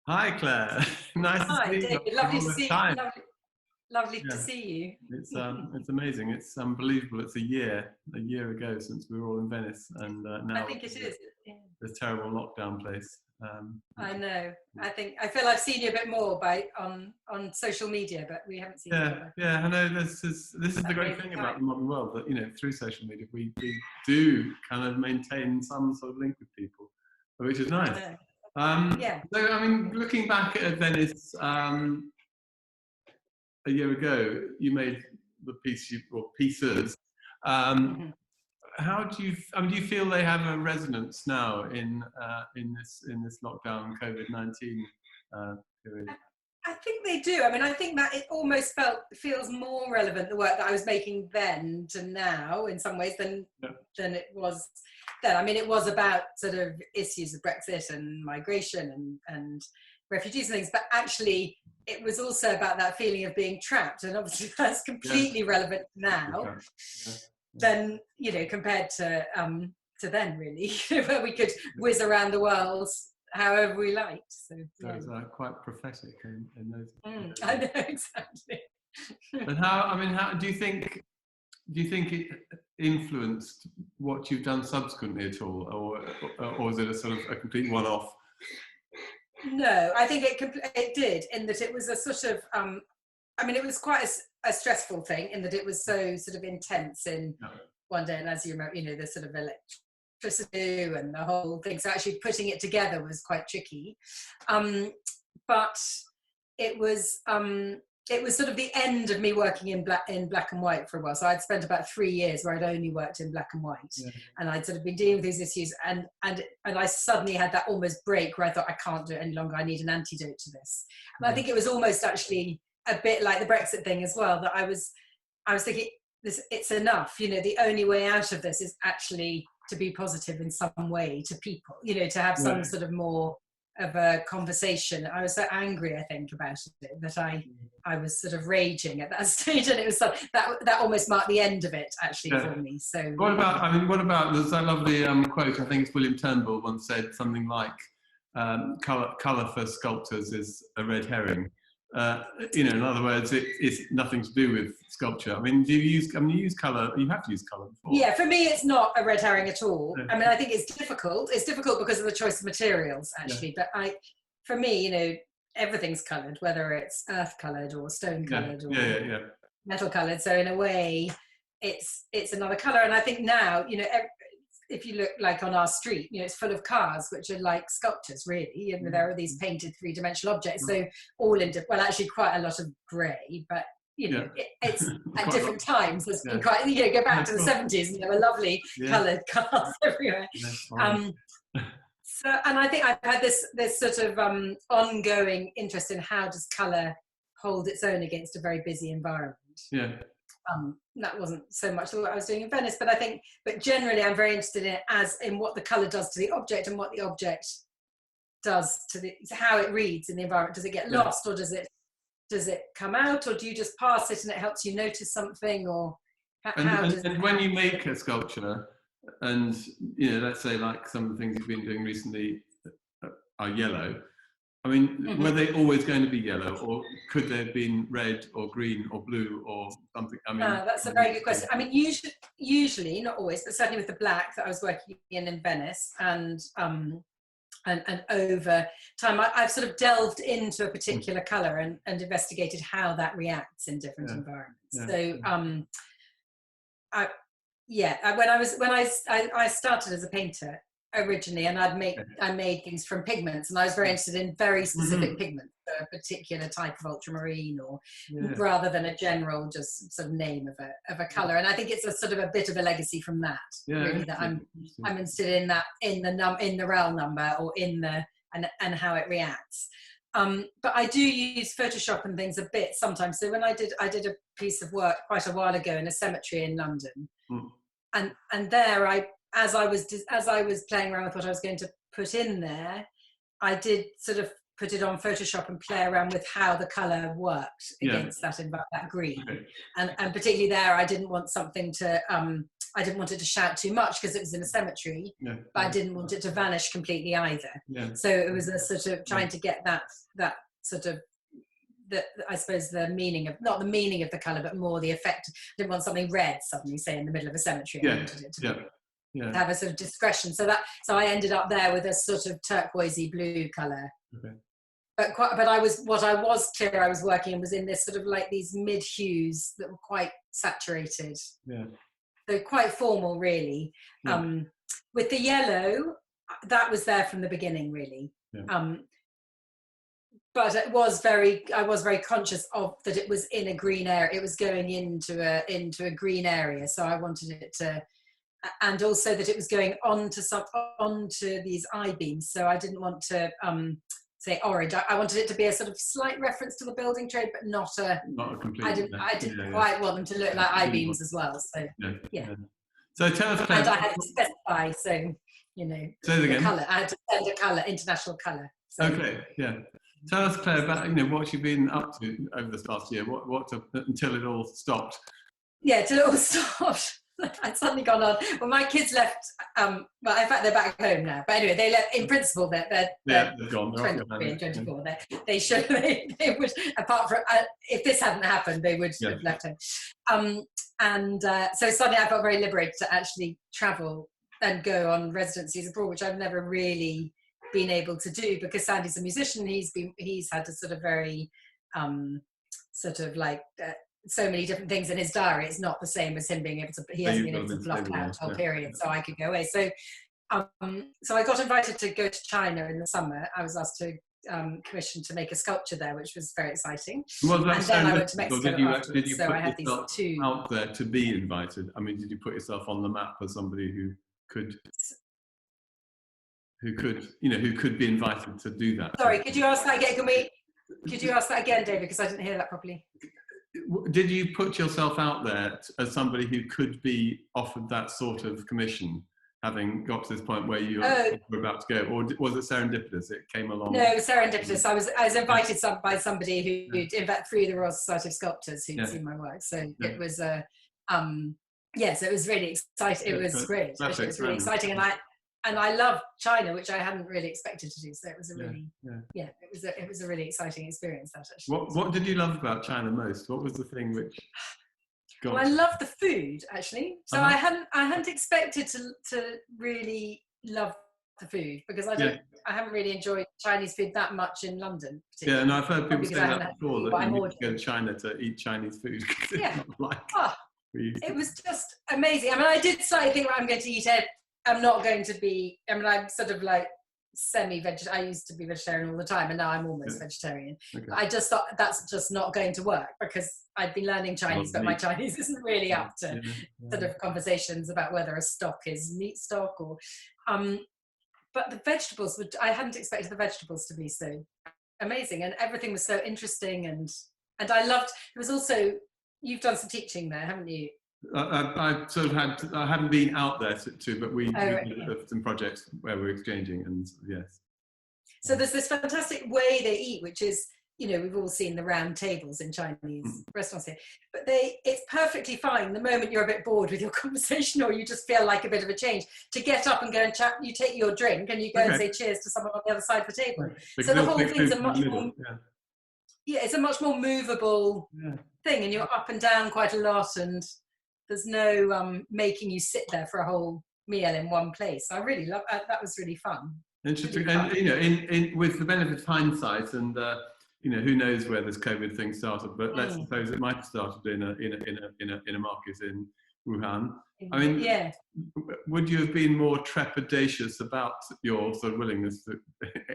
Hi, Claire. Nice to Hi, see you David. after Lovely all to this see. time. Lovely to Yeah, see you. it's amazing. It's unbelievable. It's a year ago since we were all in Venice, and I now think it is. Yeah, this terrible lockdown place. I know. I feel I've seen you a bit more on social media, but we haven't seen each Yeah, other. yeah. I know this is the That great crazy thing about time. the modern world that through social media we do kind of maintain some sort of link with people, which is I nice. know. Um, Yeah. so I mean, looking back at Venice a year ago, you made the or pieces. Um, Mhm. how do you? I mean, do you feel they have a resonance now in this lockdown COVID-19 period? I think they do. I mean, I think that it almost feels more relevant, the work that I was making then to now in some ways Yeah, than it was then. I mean, it was about sort of issues of Brexit and migration and refugees and things, but actually it was also about that feeling of being trapped. And obviously that's yeah, completely relevant now yeah, yeah, than, compared to then really, where we could whiz around the world however we liked. So So yeah. it's quite prophetic in those I days. know exactly. And how? I mean, how do you think? Do you think it influenced what you've done subsequently at all, or is it a sort of a complete one-off? No, I think it did, in that it was a sort of I mean, it was quite a stressful thing in that it was so sort of intense in No. one day, and as you remember, the sort of electricity and the whole thing. So actually putting it together was quite tricky, but it was sort of the end of me working in black and white for a while. So I'd spent about 3 years where I'd only worked in black and white, Yeah. and I'd sort of been dealing with these issues, and I suddenly had that almost break where I thought I can't do it any longer. I need an antidote to this, and I Yeah. think it was almost actually a bit like the Brexit thing as well. That I was thinking it's enough. The only way out of this is actually to be positive in some way to people. To have some Yeah. sort of more of a conversation. I was so angry, I think, about it that I was sort of raging at that stage, and it was that almost marked the end of it actually Yeah. for me. So What about? I mean, what about? There's that lovely quote. I think it's William Turnbull once said something like, "Color for sculptors is a red herring." In other words, it's nothing to do with sculpture. I mean, do you use? I mean, you use color. You have used color before. yeah, for me, it's not a red herring at all. Yeah. I mean, I think it's difficult. It's difficult because of the choice of materials, Yeah. actually. But for me, everything's coloured, whether it's earth coloured or stone Yeah. coloured Yeah. or Yeah. Yeah. metal coloured. So in a way, it's another colour. And I think now, if you look like on our street, it's full of cars which are like sculptures, really. There are these painted three-dimensional objects. So all in, well, actually quite a lot of grey, but Yeah. it's at Quite a lot. different times. There's been Yeah. quite, go Yeah. back to Of the course. 70s and there were lovely Yeah. coloured cars everywhere. Yeah. Fine. Um, so, and I think I've had this sort of ongoing interest in how does colour hold its own against a very busy environment. Yeah. That wasn't so much what I was doing in Venice, but generally I'm very interested in what the colour does to the object and what the object does to how it reads in the environment. Does it get Yeah. lost, or does it come out, or do you just pass it and it helps you notice something, or And when you make a sculpture, and let's say like some of the things you've been doing recently are yellow. I mean, were Mhm. they always going to be yellow, or could they have been red or green or blue or something? I mean, That's a very good question. I mean, usually, not always, but certainly with the black that I was working in Venice, and over time, I've sort of delved into a particular colour and investigated how that reacts in different yeah, environments. yeah, So, I, yeah, when I started as a painter originally, and I made things from pigments, and I was very interested in very specific pigments, a particular type of ultramarine, or yeah, rather than a general just sort of name of a color. And I think it's a sort of a bit of a legacy from that, yeah. really, that I'm Interesting. interested in that, in the RAL number, or in the and how it reacts. But I do use Photoshop and things a bit sometimes. So when I did a piece of work quite a while ago in a cemetery in London, Mm. and there as I was playing around with what I was going to put in there, I did sort of put it on Photoshop and play around with how the colour worked against that green. Okay. And particularly there, I didn't want something to, I didn't want it to shout too much because it was in a cemetery, but I didn't want it to vanish completely either. Yeah. So it was a sort of trying to get that sort of, I suppose the meaning of, not the meaning of the colour, but more the effect. I didn't want something red suddenly, say, in the middle of a cemetery. I wanted it to have a sort of discretion. So I ended up there with a sort of turquoisey blue colour. Okay. But I was clear I was working in was in this sort of like these mid hues that were quite saturated. Yeah. So quite formal, really. Yeah. With the yellow, that was there from the beginning, really. Yeah. But I was very conscious of that it was in a green area. It was going into a green area, so I wanted it to, and also that it was going onto these I-beams. So I didn't want to say orange. I wanted it to be a sort of slight reference to the building trade, but not a complete. I didn't quite want them to look like I-beams as well. So So tell us, Claire, and I had to specify. So the colour. I had to send a colour, international colour. So. Okay. Yeah. Tell us, Claire, about what you've been up to over this last year. What until it all stopped. Yeah, till it all stopped. I'd suddenly gone on. Well, my kids left. Well, in fact, they're back home now. But anyway, they left. In principle, they're gone. 23 and 24. They would. Apart from if this hadn't happened, they would have left home. So suddenly, I felt very liberated to actually travel and go on residencies abroad, which I've never really been able to do because Sandy's a musician. He's had a sort of very sort of like so many different things in his diary. It's not the same as him being able to. He hasn't been able to block out the whole period, so I could go away. So I got invited to go to China in the summer. I was asked to commission to make a sculpture there, which was very exciting. Well, and then I went to Mexico afterwards. Did you so put I had these two out there to be invited? I mean, did you put yourself on the map as somebody who could be invited to do that? Sorry, could you ask that again? Could you ask that again, David? Because I didn't hear that properly. Did you put yourself out there as somebody who could be offered that sort of commission, having got to this point where you were about to go, or was it serendipitous? It came along. No, it was serendipitous. I was invited by somebody through the Royal Society of Sculptors who'd seen my work. So it was so it was really exciting. It was great. It was really exciting, and I love China, which I hadn't really expected to do. So it was a really, it was a really exciting experience. That actually. What did you love about China most? What was the thing which? Well, I love the food actually. So I hadn't expected to really love the food because I haven't really enjoyed Chinese food that much in London. Yeah, and I've heard people say that before, that you need to go to China to eat Chinese food. It was just amazing. I mean, I did slightly think I'm going to eat it. I'm not going to be, I'm sort of like semi-vegetarian. I used to be vegetarian all the time and now I'm almost vegetarian. Okay. I just thought that's just not going to work because I'd been learning Chinese, but my Chinese isn't really up to sort of conversations about whether a stock is meat stock or, but the vegetables, I hadn't expected the vegetables to be so amazing and everything was so interesting and I loved, it was also, you've done some teaching there, haven't you? I sort of I haven't been out there but we did some projects where we're exchanging and yes. So there's this fantastic way they eat, which is, we've all seen the round tables in Chinese restaurants here, but it's perfectly fine the moment you're a bit bored with your conversation or you just feel like a bit of a change to get up and go and chat. You take your drink and you go and say cheers to someone on the other side of the table. So the whole thing's a much more it's a much more movable thing and you're up and down quite a lot and there's no really making you sit there for a whole meal in one place. I really love that. Was really fun. Interesting, really fun. And in with the benefit of hindsight, and who knows where this COVID thing started, but let's suppose it might have started in a market in Wuhan. I mean, would you have been more trepidatious about your sort of willingness to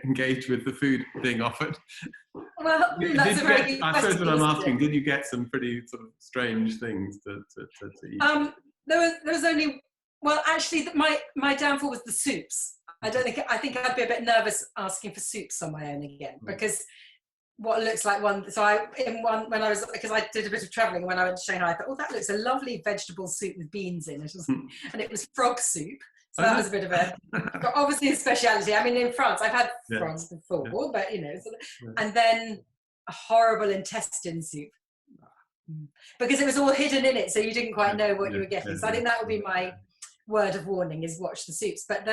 engage with the food being offered? Well, that's a very good question. I suppose what I'm asking, did you get some pretty sort of strange things to eat? There was only, well, actually, my downfall was the soups. I think I'd be a bit nervous asking for soups on my own again because what looks like one. So because I did a bit of traveling when I went to Shanghai, I thought, that looks a lovely vegetable soup with beans in it, and it was frog soup. So that was a bit of a, but obviously a speciality. I mean, in France, I've had Yeah. France before, Yeah. but you know, Yeah. and then a horrible intestine soup. Because it was all hidden in it, so you didn't quite know what you were getting. So I think that would be my word of warning, is watch the soups. But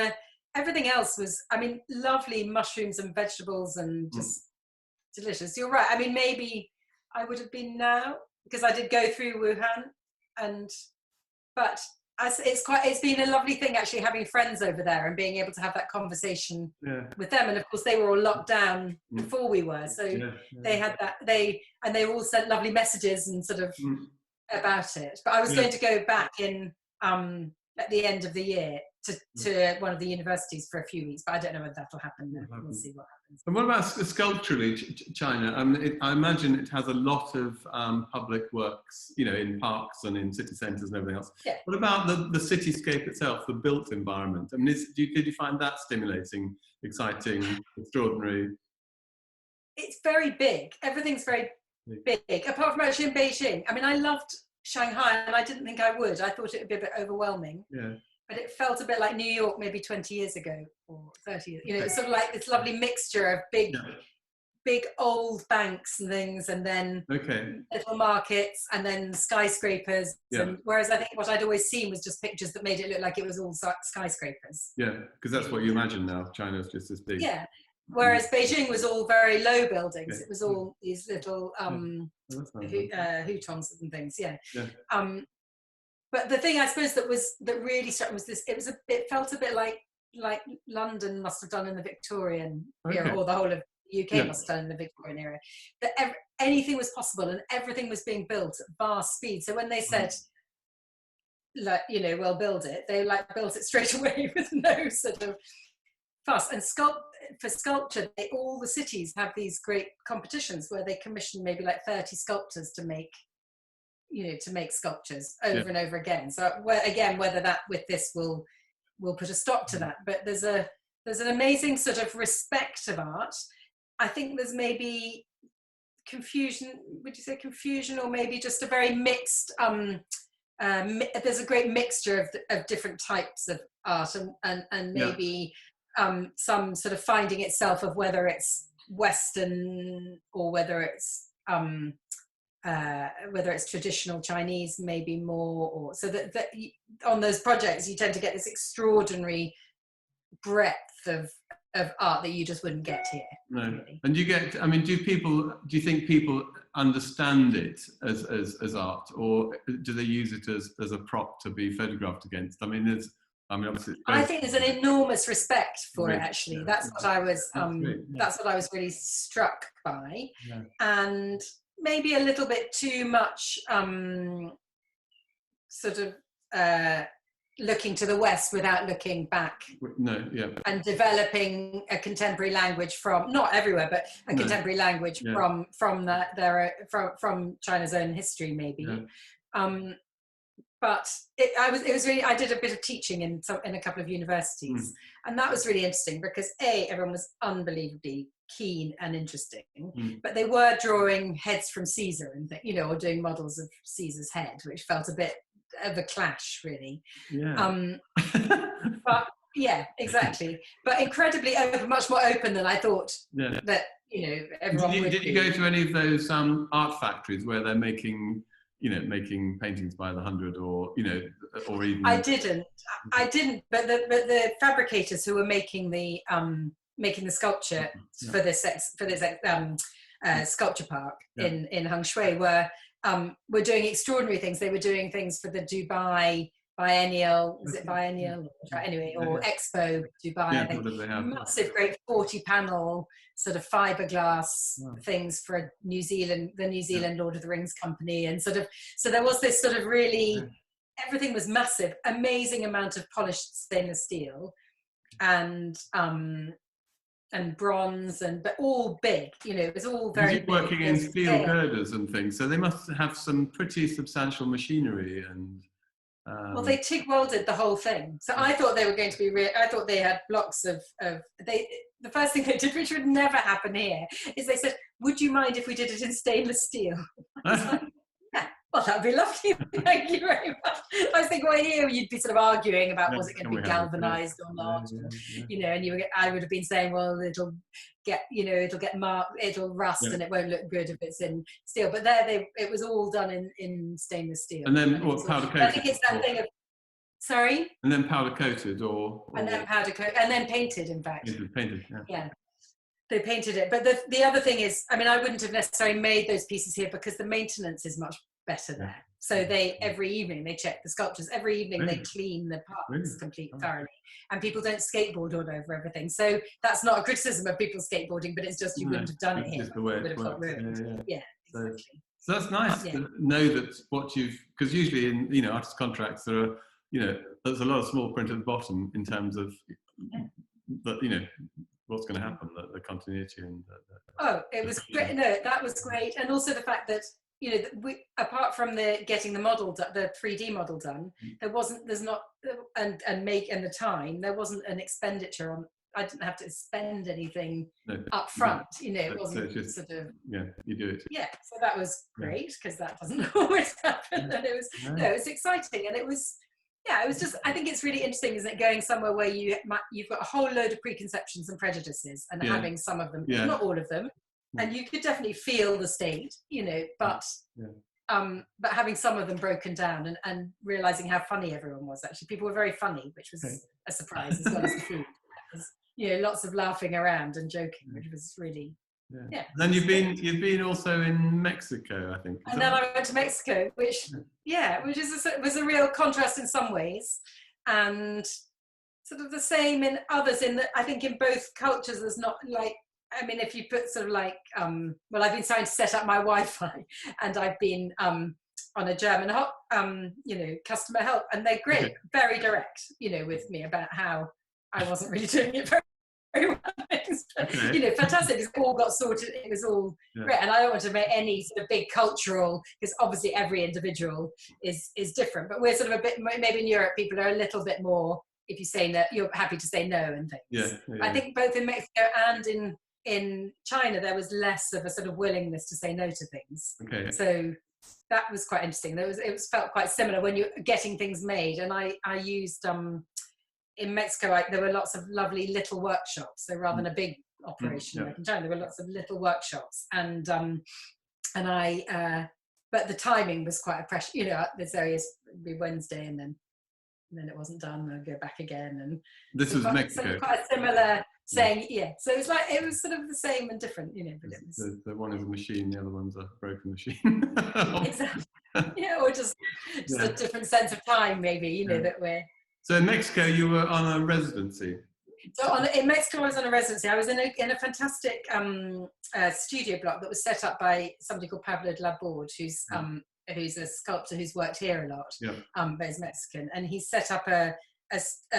everything else was, I mean, lovely mushrooms and vegetables and just delicious. You're right. I mean, maybe I would have been now, because I did go through Wuhan, but it's been a lovely thing actually having friends over there and being able to have that conversation with them. And of course they were all locked down before we were, so they had that, they all sent lovely messages and sort of about it. But I was going to go back in at the end of the year to one of the universities for a few weeks, but I don't know whether that'll happen now. We'll see what happens. And what about sculpturally, China? I imagine it has a lot of public works, you know, in parks and in city centres and everything else. Yeah. What about the cityscape itself, the built environment? I mean, did you find that stimulating, exciting, extraordinary? It's very big. Everything's very big, apart from actually in Beijing. I mean, I loved Shanghai, and I didn't think I would. I thought it would be a bit overwhelming. Yeah. But it felt a bit like New York maybe 20 years ago or 30 years. You know, it's sort of like this lovely mixture of big old banks and things, and then little markets, and then skyscrapers. Yeah. And whereas I think what I'd always seen was just pictures that made it look like it was all skyscrapers. Yeah, because that's what you imagine now. China's just as big. Yeah. Whereas Beijing was all very low buildings. It was all these little hutons and things. Yeah. But the thing I suppose that really struck me was this. It felt a bit like London must have done in the Victorian era, or the whole of the UK must have done in the Victorian era. That anything was possible and everything was being built at vast speed. So when they said, like, you know, well, build it, they like built it straight away with no sort of fuss. And for sculpture, all the cities have these great competitions where they commission maybe like 30 sculptors to make sculptures over and over again. So whether that with this will put a stop to that, but there's an amazing sort of respect of art. I think there's maybe confusion. Would you say confusion, or maybe just a very mixed? There's a great mixture of different types of art, and maybe some sort of finding itself of whether it's Western or whether it's traditional Chinese, maybe more, or so that on those projects you tend to get this extraordinary breadth of art that you just wouldn't get here. No. Really. And do you think people understand it as art, or do they use it as a prop to be photographed against? Obviously I think there's an enormous respect for it, actually. That's what I was that's what I was really struck by. And maybe a little bit too much sort of looking to the West without looking back. And developing a contemporary language from, not everywhere, but a contemporary language from China's own history, maybe. But it was really, I did a bit of teaching in a couple of universities, and that was really interesting because everyone was unbelievably keen and interesting, but they were drawing heads from Caesar and or doing models of Caesar's head, which felt a bit of a clash, really. But yeah, exactly. But incredibly open, much more open than I thought that everyone would. Did you go to any of those art factories where they're making paintings by the hundred, or even? I didn't. But the fabricators who were making the sculpture for this sculpture park in Hengshui were doing extraordinary things. They were doing things for the Dubai Biennial, was it Biennial? Anyway, or Expo Dubai, I think. Massive, great 40-panel sort of fiberglass things for the New Zealand Lord of the Rings company, and so there was this sort of really, everything was massive, amazing amount of polished stainless steel, and bronze, but all big. It was all very big. Working in steel girders and things, so they must have some pretty substantial machinery and. Well, they TIG welded the whole thing. So I thought they were going to be I thought they had blocks of the first thing they did, which would never happen here, is they said, would you mind if we did it in stainless steel? I was like, yeah, Well, that'd be lovely. Thank you very much. I was thinking, well, here you'd be sort of arguing about was it going to be galvanized or not, you know, and I would have been saying, well, it'll get, you know, it'll get marked, it'll rust, and it won't look good if it's in steel. But it was all done in stainless steel. And then what, powder coated? I think it's that thing of, sorry. And then powder coated, or and then powder coated, and then painted. In fact, painted. Yeah. They painted it. But the other thing is, I mean, I wouldn't have necessarily made those pieces here because the maintenance is much better there. So every evening they check the sculptures. Every evening they clean the parts thoroughly. And people don't skateboard all over everything. So that's not a criticism of people skateboarding, but it's just you wouldn't have done it here. Just the way it works. Yeah, exactly. So that's nice to know that what you've, because usually in, you know, artist contracts there are, you know, there's a lot of small print at the bottom in terms of, but you know, what's going to happen, the continuity and it was great. No, that was great. And also the fact that, you know, apart from getting the model the 3D model done, and the time, there wasn't an expenditure on. I didn't have to spend anything up front. You know, it wasn't just, sort of. Yeah, you do it. Yeah, so that was great because that doesn't always happen, and it was it was exciting, and it was. Yeah, it was just, I think it's really interesting, isn't it, going somewhere where you've got a whole load of preconceptions and prejudices and having some of them, not all of them, and you could definitely feel the state, you know, but having some of them broken down and realising how funny everyone was, actually. People were very funny, which was a surprise, as well as the food. You know, lots of laughing around and joking, which was really... Yeah. Then you've been also in Mexico, I think. And then I went to Mexico, which was a real contrast in some ways, and sort of the same in others. In that, I think in both cultures, there's not like, I mean, if you put sort of like, well, I've been trying to set up my Wi-Fi, and I've been on a German you know, customer help, and they're great, very direct, you know, with me about how I wasn't really doing it very well. You know, fantastic. It all got sorted. It was all great, and I don't want to make any sort of big cultural, because obviously every individual is different. But we're sort of a bit, maybe in Europe, people are a little bit more. If you say no, you're happy to say no and things. I think both in Mexico and in China, there was less of a sort of willingness to say no to things. So that was quite interesting. It felt quite similar when you're getting things made, and I used in Mexico, there were lots of lovely little workshops. So rather than a big operation like in China, there were lots of little workshops, and but the timing was quite a pressure. You know, there's areas it'd be Wednesday, and then it wasn't done. I'd go back again, and this was Mexico. Quite similar, saying So it was like it was sort of the same and different, you know. But it was, the one is a machine, the other one's a broken machine. Exactly. Or just a different sense of time, maybe. You know that we're. So in Mexico, you were on a residency. So in Mexico, I was on a residency. I was in a fantastic studio block that was set up by somebody called Pablo de la Borde, who's a sculptor who's worked here a lot, but is Mexican. And he set up a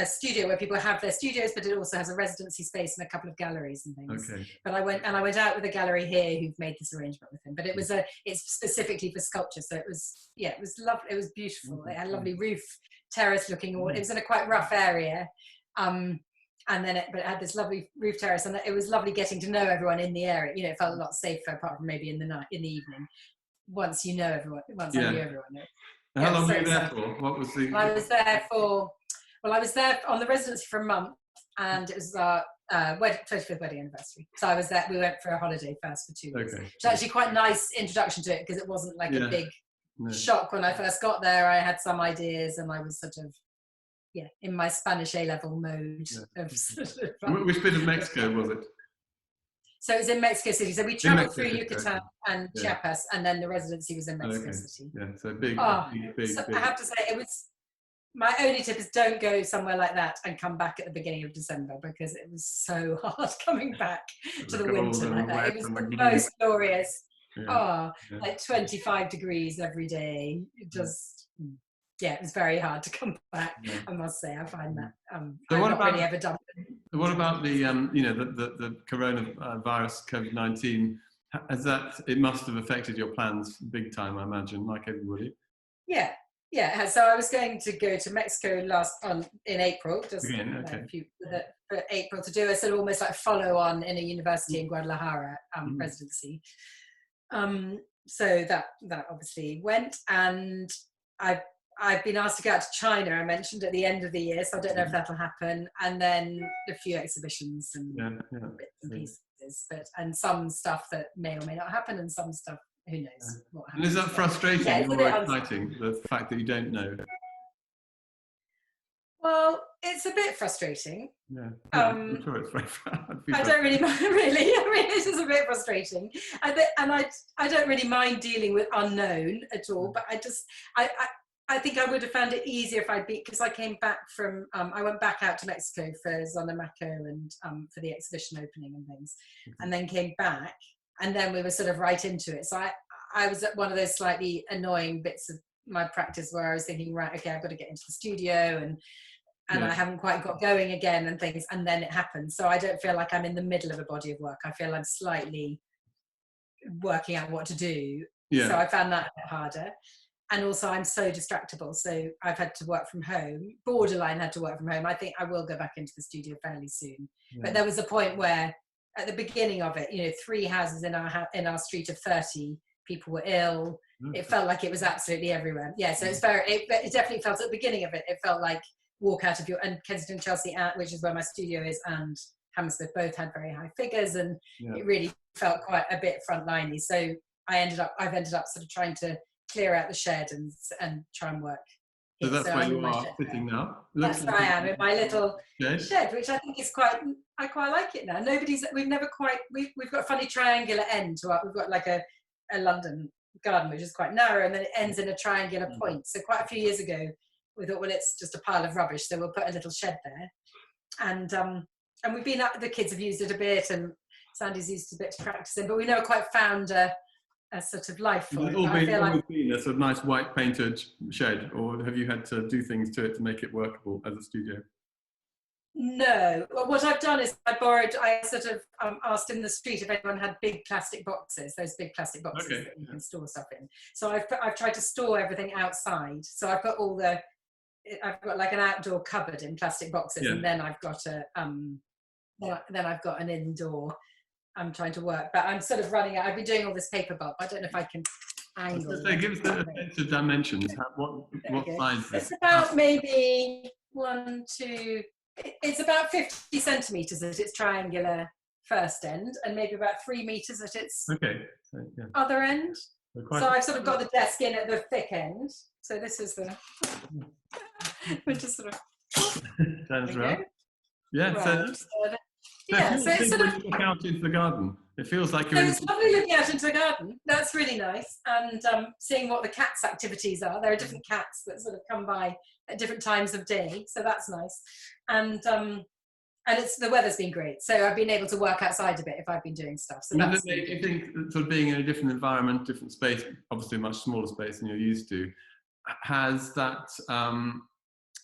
studio where people have their studios, but it also has a residency space and a couple of galleries and things. But I went out with a gallery here who've made this arrangement with him. But it's specifically for sculpture, so it was lovely. It was beautiful. It had a lovely roof terrace looking. It was in a quite rough area, and then but it had this lovely roof terrace, and it was lovely getting to know everyone in the area. You know, it felt a lot safer, apart from maybe in the evening. Once you know everyone, I knew everyone. How long were you there for? What was the? I was there on the residency for a month, and it was our 25th wedding anniversary. So I was there. We went for a holiday first for 2 weeks. Which was actually quite a nice introduction to it, because it wasn't like a big shock when I first got there. I had some ideas, and I was sort of in my Spanish A-level mode. Which bit of Mexico was it? So it was in Mexico City. So we travelled through Yucatan and Chiapas, and then the residency was in Mexico City. Yeah, so big. So I have to say, it was. My only tip is don't go somewhere like that and come back at the beginning of December, because it was so hard coming back to the winter like that. It was the most glorious. Like 25 degrees every day. It just, it was very hard to come back. I must say, I find that I've not really ever done it. What about the the coronavirus, COVID-19? It must have affected your plans big time, I imagine, like everybody. Yeah, so I was going to go to Mexico in April, for April, to do a sort of almost like follow-on in a university in Guadalajara residency. so that obviously went, and I've been asked to go out to China, I mentioned, at the end of the year, so I don't know if that'll happen. And then a few exhibitions and bits and pieces, and some stuff that may or may not happen, and some stuff, who knows what happens. And is that frustrating or exciting, the fact that you don't know? Well, it's a bit frustrating. Yeah, I'm sure it's very I don't really mind, really. I mean, it is a bit frustrating. And I don't really mind dealing with unknown at all, but I think I would have found it easier if I'd because I came back from, I went back out to Mexico for Zona Maco and for the exhibition opening and things, and then came back, and then we were sort of right into it. So I was at one of those slightly annoying bits of my practice where I was thinking, right, okay, I've got to get into the studio, and I haven't quite got going again and things, and then it happened. So I don't feel like I'm in the middle of a body of work. I feel I'm slightly working out what to do. Yeah. So I found that a bit harder. And also I'm so distractible. So I've had to work from home, borderline had to work from home. I think I will go back into the studio fairly soon. Yeah. But there was a point where at the beginning of it, 3 houses in our street of 30 people were ill. Okay. It felt like it was absolutely everywhere. Yeah, so it definitely felt at the beginning of it, it felt like walk out of and Kensington, Chelsea, which is where my studio is, and Hammersmith both had very high figures, and it really felt quite a bit frontliney. So I've ended up sort of trying to clear out the shed and try and work. So that's where you are sitting now? That's where I am, in my little shed, which I think is I quite like it now. We've got a funny triangular end to we've got like a London garden, which is quite narrow, and then it ends in a triangular point. So quite a few years ago, we thought, well, it's just a pile of rubbish, so we'll put a little shed there. And we've been up, the kids have used it a bit, and Sandy's used it a bit to practice in, but we never quite found a sort of life for it. Always been a sort of nice white painted shed, or have you had to do things to it to make it workable as a studio? No. Well, what I've done is I sort of asked in the street if anyone had big plastic boxes, those big plastic boxes that you can store stuff in. So I've tried to store everything outside. So I've got I've got like an outdoor cupboard in plastic boxes, and then I've got then I've got an indoor. I'm trying to work, but I'm sort of running out. I've been doing all this paper bulk. I don't know if I can angle. So give us the sense of dimensions. What size is it? It's about maybe 1, 2. It's about 50 centimetres at its triangular first end, and maybe about 3 metres at its other end. So I've sort of got the desk in at the thick end. So this is which is sort of turns around. Yeah. So it's sort of look out into the garden. It feels like it's lovely looking out into the garden. That's really nice, and seeing what the cats' activities are. There are different cats that sort of come by at different times of day, so that's nice. And the weather's been great, so I've been able to work outside a bit if I've been doing stuff. So that's do you think sort of being in a different environment, different space, obviously a much smaller space than you're used to, has that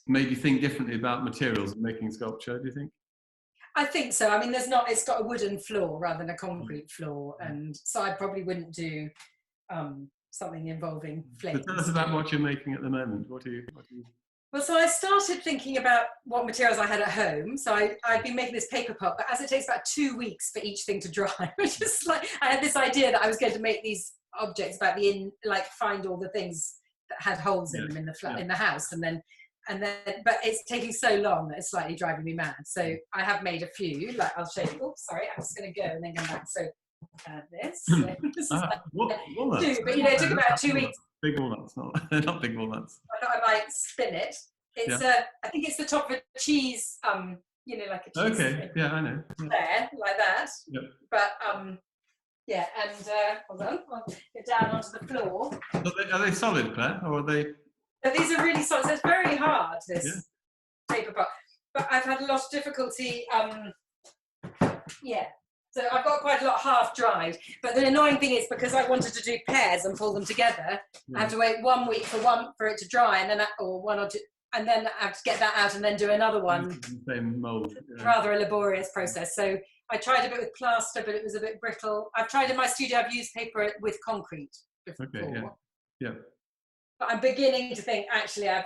made you think differently about materials and making sculpture? Do you think? I think so. I mean, it's got a wooden floor rather than a concrete floor, and so I probably wouldn't do something involving flames. So tell us about what you're making at the moment. What do you? Well, so I started thinking about what materials I had at home. So I'd been making this paper pot, but as it takes about 2 weeks for each thing to dry, which is like, I had this idea that I was going to make these objects about find all the things that had holes in them in the house, and then, but it's taking so long that it's slightly driving me mad. So I have made a few, like I'll show you. Oh, sorry, I'm just going to go and then come back. So this. So walnuts. But it took about 2 weeks. Big walnuts, they're not big walnuts. I thought I might spin it. It's I think it's the top of a cheese, like a cheese. Okay, I know. There, like that. Yep. But and hold on, I'll get down onto the floor. Are they solid, Claire, or are they? These are really solid. So it's very hard, this paper pot. But I've had a lot of difficulty. So I've got quite a lot half dried. But the annoying thing is, because I wanted to do pairs and pull them together, I have to wait 1 week for it to dry, and then and then I have to get that out and then do another one. Same mold. Rather a laborious process. So I tried a bit with plaster, but it was a bit brittle. I've tried in my studio. I've used paper with concrete before. Okay. Yeah. But I'm beginning to think, actually, I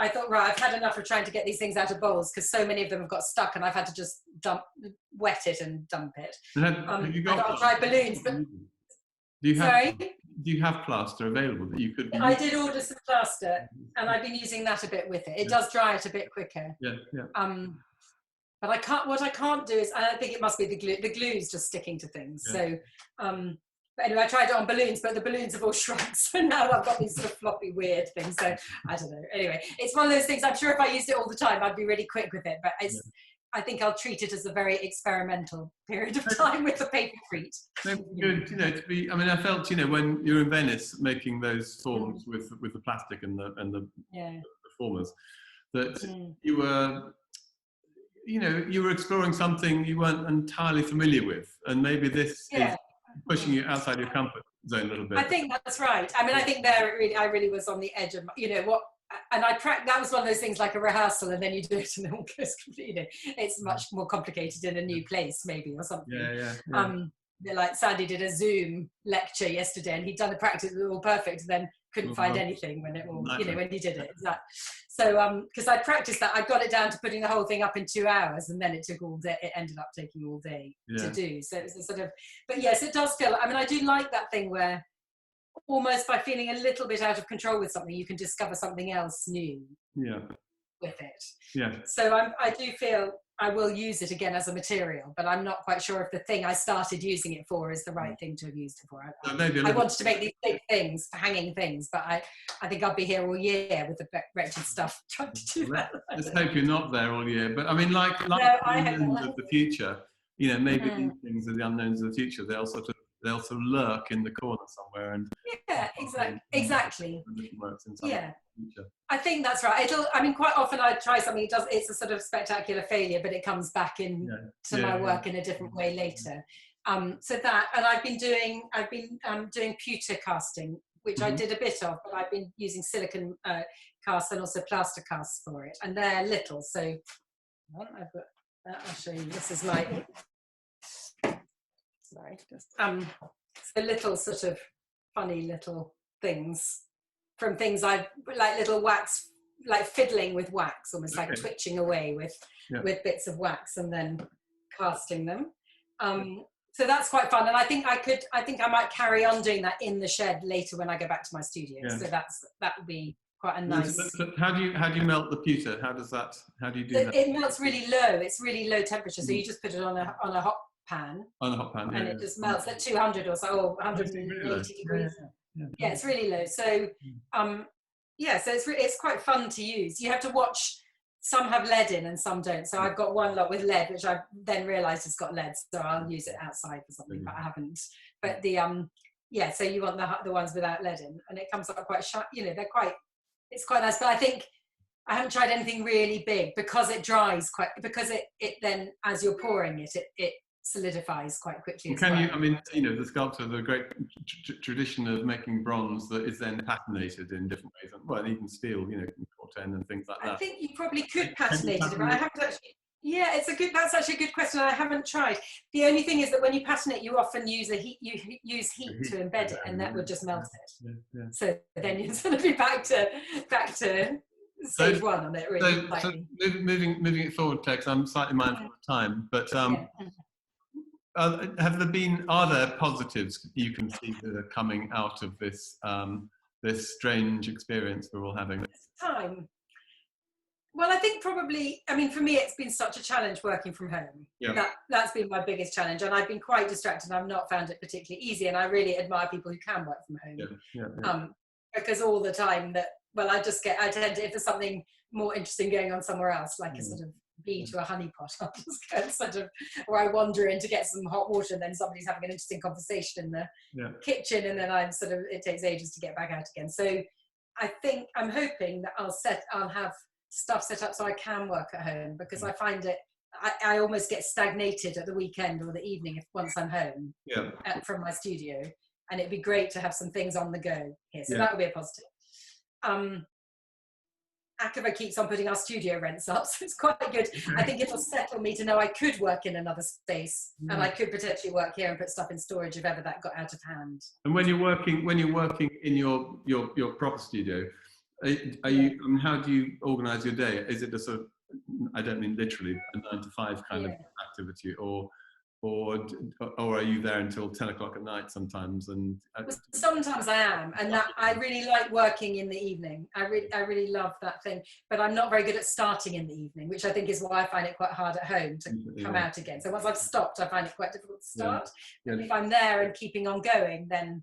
thought, right, I've had enough of trying to get these things out of bowls, because so many of them have got stuck, and I've had to just wet it and dump it. Have you got I'll try balloons, but do do you have plaster available that you could be I did order some plaster, and I've been using that a bit with it. It does dry it a bit quicker. Yeah, yeah. But I can't. What I can't do is, I think it must be the glue. The glue's just sticking to things. Yeah. So, but anyway, I tried it on balloons, but the balloons have all shrunk. So now I've got these sort of floppy, weird things. So I don't know. Anyway, it's one of those things. I'm sure if I used it all the time, I'd be really quick with it. But it's, I think I'll treat it as a very experimental period of time with the paper treat. Good, you know, to be. I mean, I felt, you know, when you're in Venice making those forms with the plastic and the formers, that you were, you know, you were exploring something you weren't entirely familiar with, and maybe this is pushing you outside your comfort zone a little bit. I think that's right. I mean, I think there really, I really was on the edge of, you know, what. And that was one of those things, like a rehearsal, and then you do it and it all goes completely, you know, it's much more complicated in a new place maybe, or something. Like Sandy did a Zoom lecture yesterday, and he'd done the practice, it was all perfect, and then couldn't find anything when it all, you know, when he did it. So because I practiced that, I got it down to putting the whole thing up in 2 hours, and then it took all day. It ended up taking all day to do. So it's a sort of, but yes, it does feel, I mean, I do like that thing where almost by feeling a little bit out of control with something, you can discover something else new with it. So I do feel I will use it again as a material, but I'm not quite sure if the thing I started using it for is the right thing to have used it for. I wanted to make these big things, hanging things, but I think I'll be here all year with the wretched stuff trying to do that. Let's hope you're not there all year. But I mean, like no, the unknowns of the future, you know, maybe these things are the unknowns of the future. They'll sort of lurk in the corner somewhere, and exactly. Works in some future. I think that's right. I mean, quite often I try something, it's a sort of spectacular failure, but it comes back in to my work in a different way later. So that, and I've been doing pewter casting, which I did a bit of, but I've been using silicon casts and also plaster casts for it, and they're little. So I've got that. I'll show you. This is my. Sorry, just so little sort of funny little things from things I've, like little wax, like fiddling with wax, almost like twitching away with bits of wax and then casting them. So that's quite fun, and I think I might carry on doing that in the shed later when I go back to my studio. So that would be quite a nice. But how do you melt the pewter? How do you do that? It melts really low. It's really low temperature, so you just put it on a hot pan. On a hot pan, and it just melts at 200 or so, or 180 degrees. Yeah, it's really low. So, so it's quite fun to use. You have to watch. Some have lead in and some don't. So I've got one lot with lead, which I then realised has got lead. So I'll use it outside for something, but I haven't. But the so you want the ones without lead in, and it comes up quite sharp. You know, it's quite nice. But I think I haven't tried anything really big because it dries quite. Because it then, as you're pouring it solidifies quite quickly. I mean, you know, the sculptor, the great tradition of making bronze that is then patinated in different ways, well, and even steel, you know, corten and things like that. I think you probably could patinate it, but I haven't actually. Yeah, that's actually a good question. I haven't tried. The only thing is that when you patinate, you often use heat to embed it, and that would just melt it. So then you're sort of be back to stage one on it, really. So moving it forward, Tex, I'm slightly mindful of time, but are there positives you can see that are coming out of this this strange experience we're all having? Time. Well, I think probably, I mean, for me, it's been such a challenge working from home. That's been my biggest challenge, and I've been quite distracted. I've not found it particularly easy, and I really admire people who can work from home. Because all the time I tend to, if there's something more interesting going on somewhere else, like a sort of bee to a honey pot, I'll just go sort of, or I wander in to get some hot water, and then somebody's having an interesting conversation in the kitchen, and then it takes ages to get back out again. So I think I'm hoping that I'll have stuff set up so I can work at home, because I find it, I almost get stagnated at the weekend or the evening once I'm home from my studio, and it'd be great to have some things on the go here. So that would be a positive. Akava keeps on putting our studio rents up, so it's quite good. I think it'll settle me to know I could work in another space, and I could potentially work here and put stuff in storage if ever that got out of hand. And when you're working in your proper studio, are you? I mean, how do you organise your day? Is it a sort of, I don't mean literally, a 9 to 5 kind of activity, or or are you there until 10 o'clock at night sometimes? And sometimes I am, and that I really like working in the evening. I really love that thing, but I'm not very good at starting in the evening, which I think is why I find it quite hard at home to come out again. So once I've stopped, I find it quite difficult to start. And if I'm there and keeping on going, then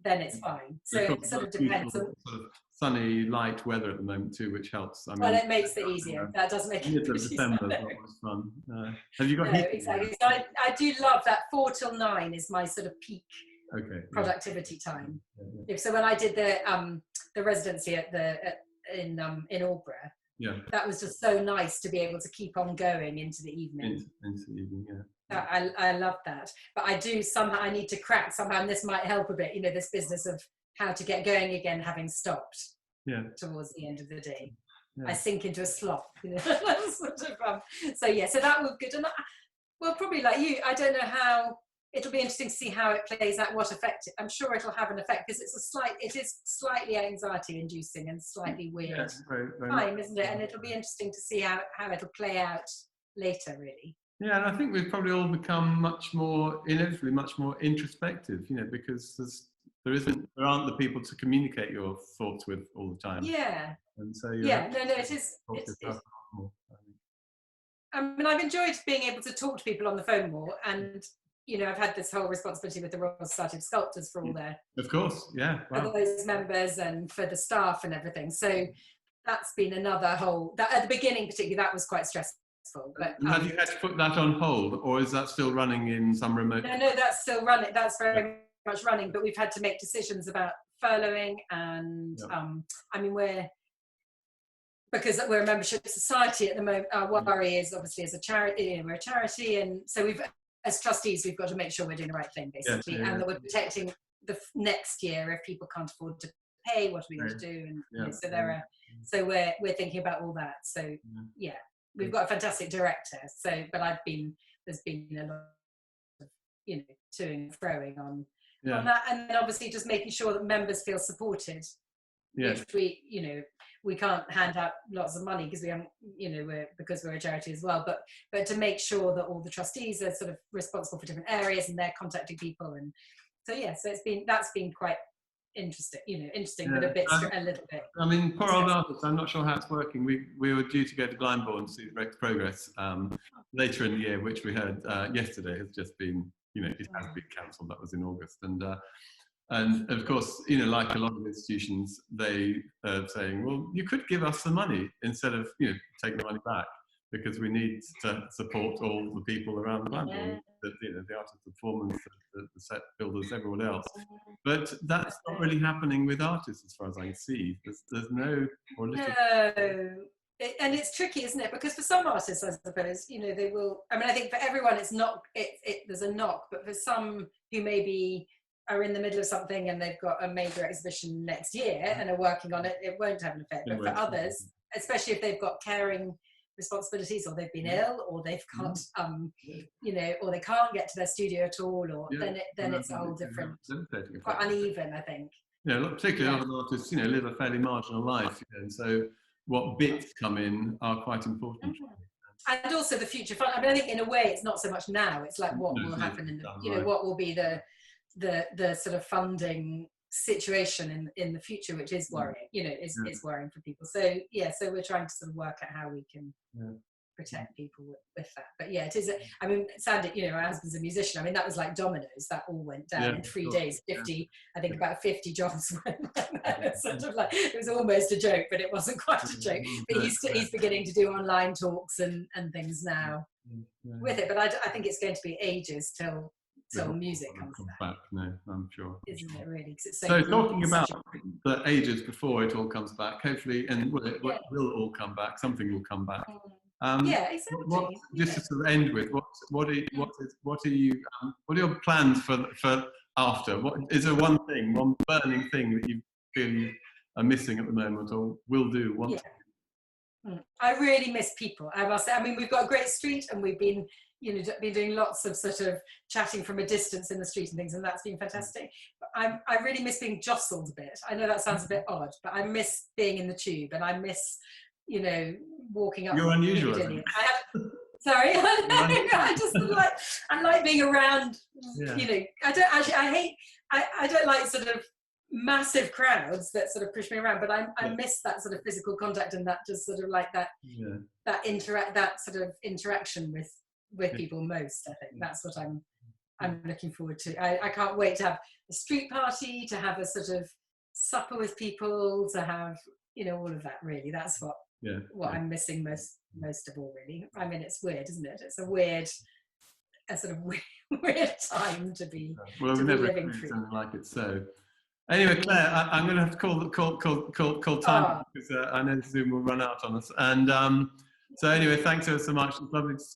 it's fine. So it sort of depends on sort of sunny, light weather at the moment too, which helps. I mean, well, it makes it easier. That does make it easier. December is always fun. Have you got heating? Exactly. So I do love that 4 till 9 is my sort of peak productivity time. So when I did the residency in Aldborough, that was just so nice to be able to keep on going into the evening. Into the evening, I love that, but I do somehow I need to crack somehow, and this might help a bit. This business of how to get going again, having stopped towards the end of the day. I sink into a sloth, sort of, so that was good. And well, probably like you, I don't know how. It'll be interesting to see how it plays out, what effect I'm sure it'll have an effect, because it is slightly anxiety inducing and slightly weird time, isn't it? And it'll be interesting to see how it'll play out later, really. Yeah, and I think we've probably all become inevitably much more introspective, because there aren't the people to communicate your thoughts with all the time. Yeah. And so it is. I mean, I've enjoyed being able to talk to people on the phone more, and I've had this whole responsibility with the Royal Society of Sculptors for all their, of course, for those members and for the staff and everything. So that's been another whole. That at the beginning, particularly, that was quite stressful. But have you had to put that on hold, or is that still running in some remote? No, that's still running. That's very much running. But we've had to make decisions about furloughing, and I mean, because we're a membership society at the moment. Our worry is obviously as a charity. We're a charity, and so as trustees, we've got to make sure we're doing the right thing, basically, and that we're protecting the next year if people can't afford to pay. What are we going to do? And so we're thinking about all that. So we've got a fantastic director. So, but there's been a lot of to and froing on that, and then obviously just making sure that members feel supported. Which we can't hand out lots of money because we haven't, because we're a charity as well, but to make sure that all the trustees are sort of responsible for different areas and they're contacting people, and so that's been quite interesting, but a little bit. I mean, poor old artists, I'm not sure how it's working. We were due to go to Glyndebourne to see the progress later in the year, which we heard yesterday has just been, it has been cancelled. That was in August, and of course, like a lot of institutions, they are saying, well, you could give us the money instead of, taking the money back, because we need to support all the people around the Glyndebourne, the artists, the performers, the set builders, everyone else. But that's not really happening with artists, as far as I can see. There's no or little. No. And it's tricky, isn't it? Because for some artists, I suppose, they will. I mean, I think for everyone, it's not. There's a knock, but for some who maybe are in the middle of something and they've got a major exhibition next year and are working on it, it won't have an effect. But for others, especially if they've got caring responsibilities, or they've been ill, or they've got, or they can't get to their studio at all, or then it's a whole different, quite uneven, I think. Particularly other artists, live a fairly marginal life, and so what bits come in are quite important. And also the future fund. I mean, I think in a way it's not so much now. It's like what will happen in the, what will be the sort of funding situation in the future, which is worrying. Is worrying for people. So so we're trying to sort of work out how we can protect people with that. But it is. I mean, Sandy, our husband's a musician. I mean, that was like dominoes. That all went down in 3 days. 50, I think about 50 jobs went down. Sort of like, it was almost a joke, but it wasn't quite a joke. But he's beginning to do online talks and things now with it. But I think it's going to be ages till music comes back. No, I'm sure. Isn't it really? So talking about the ages before it all comes back, hopefully, and it will all come back. Something will come back. Exactly. Just to sort of end with, what are your plans for after? What is there one burning thing that you feel you are missing at the moment, or will do once? I really miss people, I must say. I mean, we've got a great street, and we've been doing lots of sort of chatting from a distance in the street and things, and that's been fantastic. But I really miss being jostled a bit. I know that sounds a bit odd, but I miss being in the tube, and I miss, walking up. You're unusual. Sorry, I just sort of like, I like being around. Yeah. You know, I don't actually. I don't like sort of massive crowds that sort of push me around, but I miss that sort of physical contact and that just sort of like that that sort of interaction with people most. I think that's what I'm looking forward to. I can't wait to have a street party, to have a sort of supper with people, to have, you know, all of that. Really, that's what I'm missing most of all. Really, I mean, it's weird, isn't it? It's a sort of weird time to be. Well, we've never experienced something like it. So, anyway, Claire, I'm going to have to call time because I know Zoom will run out on us. And so, anyway, thanks so much. It's lovely to